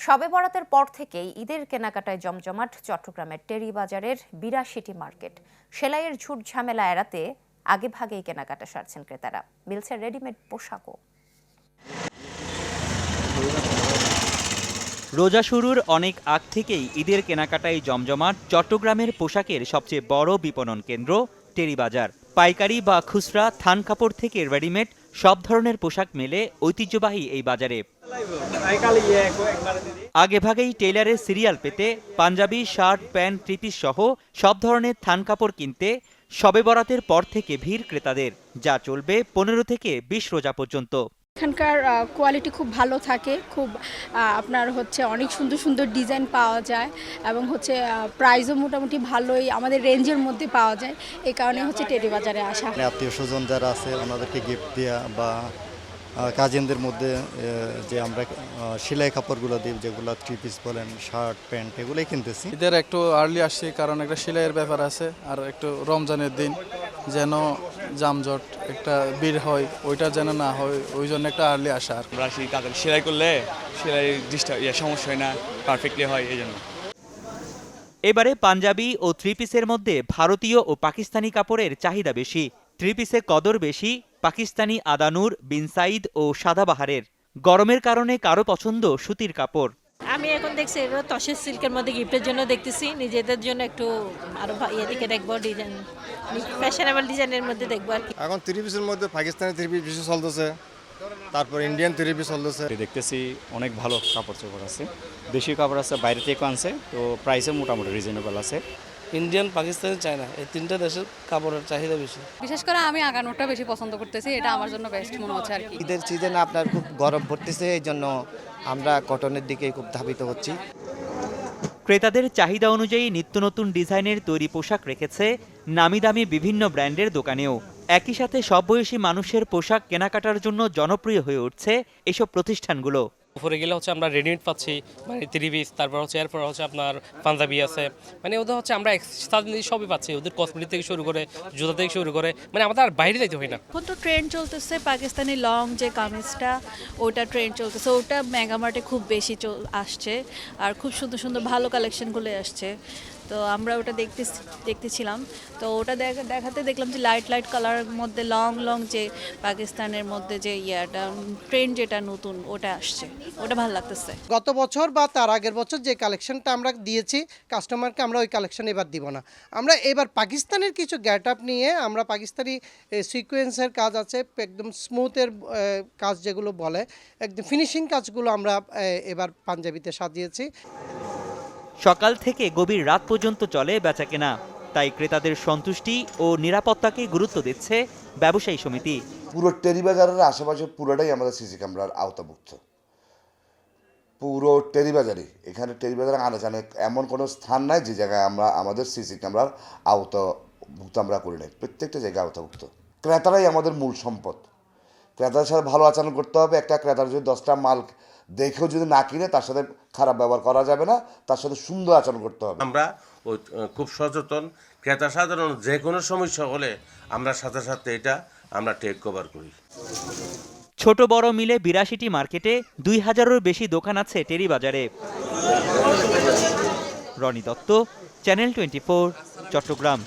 শবে বরাতের পর থেকেই ঈদের কেনাকাটায় জমজমাট চট্টগ্রামের টেরি বাজারের ৮২টি মার্কেট। সেলাইয়ের ঝুট ঝামেলা এড়াতে আগেভাগেই কেনাকাটা সারছেন ক্রেতারা। মিলছে রেডিমেড পোশাকও। রোজা শুরুর অনেক আগ থেকেই ঈদের কেনাকাটায় জমজমাট চট্টগ্রামের পোশাকের সবচেয়ে বড় বিপণন কেন্দ্র টেরি বাজার। পাইকারি বা খুচরা থান কাপড় থেকে রেডিমেড সব ধরনের পোশাক মেলে ঐতিহ্যবাহী এই বাজারে। আগেভাগেই টেইলারের সিরিয়াল পেতে পাঞ্জাবি, শার্ট, প্যান্ট, থ্রি-পিস সহ সব ধরনের থান কাপড় কিনতে শবে বরাতের পর থেকে ভিড় ক্রেতাদের, যা চলবে 15 থেকে 20 রোজা পর্যন্ত। এখানকার কোয়ালিটি খুব ভালো থাকে, খুব আপনার অনেক সুন্দর সুন্দর ডিজাইন পাওয়া যায় এবং প্রাইসও মোটামুটি ভালোই আমাদের রেঞ্জের মধ্যে পাওয়া যায়। এই কারণে টেরি বাজারে আসা। আত্মীয় স্বজন যারা আছে ওনাদেরকে গিফট দেওয়া বা কাজিনদের মধ্যে যে আমরা সেলাই কাপড়গুলো দিই, যেগুলো থ্রি পিস বলেন, শার্ট, প্যান্ট, এগুলোই কিনতেছি। ঈদের একটু আর্লি আসছি কারণ একটা সেলাইয়ের ব্যাপার আছে, আর একটু রমজানের দিন যেন জামজট একটা ভিড় হয়, ওইটা যেন না হয়, ওই জন্য একটা আর্লি আসা। আর আমরা আসি তাড়াতাড়ি সেলাই করলে সেলাই সমস্যা হয় না, পারফেক্টলি হয় এই জন্য। এবারে পাঞ্জাবি ও থ্রি পিসের মধ্যে ভারতীয় ও পাকিস্তানি কাপড়ের চাহিদা বেশি। থ্রি পিসে কদর বেশি পাকিস্তানি আদানুর, বিন সাইদ ও সাদাবাহারের। গরমের কারণে কারো পছন্দ সুতির কাপড়। আমি এখন দেখছি এগুলো তসের সিল্কের মধ্যে গিফটের জন্য দেখতেছি, নিজেদের জন্য একটু আরো দিকে দেখবো, ডিজাইন ফ্যাশনেবল ডিজাইনের মধ্যে দেখবো আর কি। এখন থ্রি পিসের মধ্যে পাকিস্তানি থ্রি পিস বেশি চলতেছে, তারপর ইন্ডিয়ান থ্রি পিস চলতেছে। দেখতেছি অনেক ভালো কাপড় চোপড় আছে, দেশি কাপড় আছে, বাইরে থেকে আনছে, তো প্রাইসও মোটামুটি রিজনেবল আছে। ইন্ডিয়ান, পাকিস্তানি, চায়না এই তিনটা দেশের কাপড়ের চাহিদা বেশি। বিশেষ করে আমি আগানোটা বেশি পছন্দ করতেছি, এটা আমার জন্য বেস্ট মনে হচ্ছে আর কি। ঈদের সিজনে আপনার খুব গরম পড়তেছে, এই জন্য আমরা কটনের দিকে খুব ধাবিত হচ্ছি। ক্রেতাদের চাহিদা অনুযায়ী নিত্য নতুন ডিজাইনের তৈরি পোশাক রেখেছে নামি দামি বিভিন্ন ব্র্যান্ডের দোকানেও। একই সাথে সব বয়সী মানুষের পোশাক কেনাকাটার জন্য জনপ্রিয় হয়ে উঠছে এসব প্রতিষ্ঠানগুলো। উপরে গেলে আমরা রেডিমেড পাচ্ছি, মানে থ্রি পিস, তারপর এরপর আপনার পাঞ্জাবি আছে, মানে ওদের আমরা সবই পাচ্ছি, ওদের কসমেটিক থেকে শুরু করে জুতা থেকে শুরু করে, মানে আমাদের আর বাইরে যাইতে হয় না। এখন তো ট্রেন্ড চলতেছে পাকিস্তানি লং যে কামিজটা, ওটা ট্রেন্ড চলতেছে, ওটা মেগামার্টে খুব বেশি আসছে, আর খুব সুন্দর সুন্দর ভালো কালেকশনগুলো আসছে। তো আমরা ওটা দেখতেছিলাম, তো ওটা দেখাতে দেখলাম যে লাইট লাইট কালারের মধ্যে লং যে পাকিস্তানের মধ্যে যে ট্রেন্ড যেটা নতুন ওটা আসছে, ওটা ভালো লাগতেছে। গত বছর বা তার আগের বছর যে কালেকশনটা আমরা দিয়েছি কাস্টমারকে, আমরা ওই কালেকশন এবার দিব না। আমরা এবার পাকিস্তানের কিছু গেট আপ নিয়ে, আমরা পাকিস্তানি সিকোয়েন্সের কাজ আছে, একদম স্মুথের কাজ যেগুলো বলে, একদম ফিনিশিং কাজগুলো আমরা এবার পাঞ্জাবিতে সাজিয়েছি। সকাল থেকে গভীর রাত পর্যন্ত চলে বেচাকেনা, তাই ক্রেতাদের সন্তুষ্টি ও নিরাপত্তাকে গুরুত্ব দিচ্ছে ব্যবসায়ী সমিতি। পুরো টেরি বাজারের আশেপাশে পুরোটাই আমাদের সিসি ক্যামেরার আওতাভুক্ত। পুরো টেরি বাজারে, এখানে টেরি বাজারে আনাজানে এমন কোনো স্থান নাই যে জায়গায় আমরা আমাদের সিসি ক্যামেরার আওতাভুক্ত আমরা করি নাই। প্রত্যেকটা জায়গায় আওতাভুক্ত। ক্রেতারাই আমাদের মূল সম্পদ। ক্রেতার সাথে ভালো আচরণ করতে হবে। একটা ক্রেতার যদি 10টা মাল দেখেও যদি না কিনে, তার সাথে খারাপ ব্যবহার করা যাবে না, তার সাথে সুন্দর আচরণ করতে হবে। আমরা খুব সচেতন, ক্রেতা সাধারণ যে কোনো সমস্যা হলে আমরা সাথে সাথে এটা আমরা টেক কভার করি। ছোট বড় মিলে ৮২টি মার্কেটে ২,০০০-এরও বেশি দোকান আছে টেরি বাজারে। রনি দত্ত, চ্যানেল 24, চট্টগ্রাম।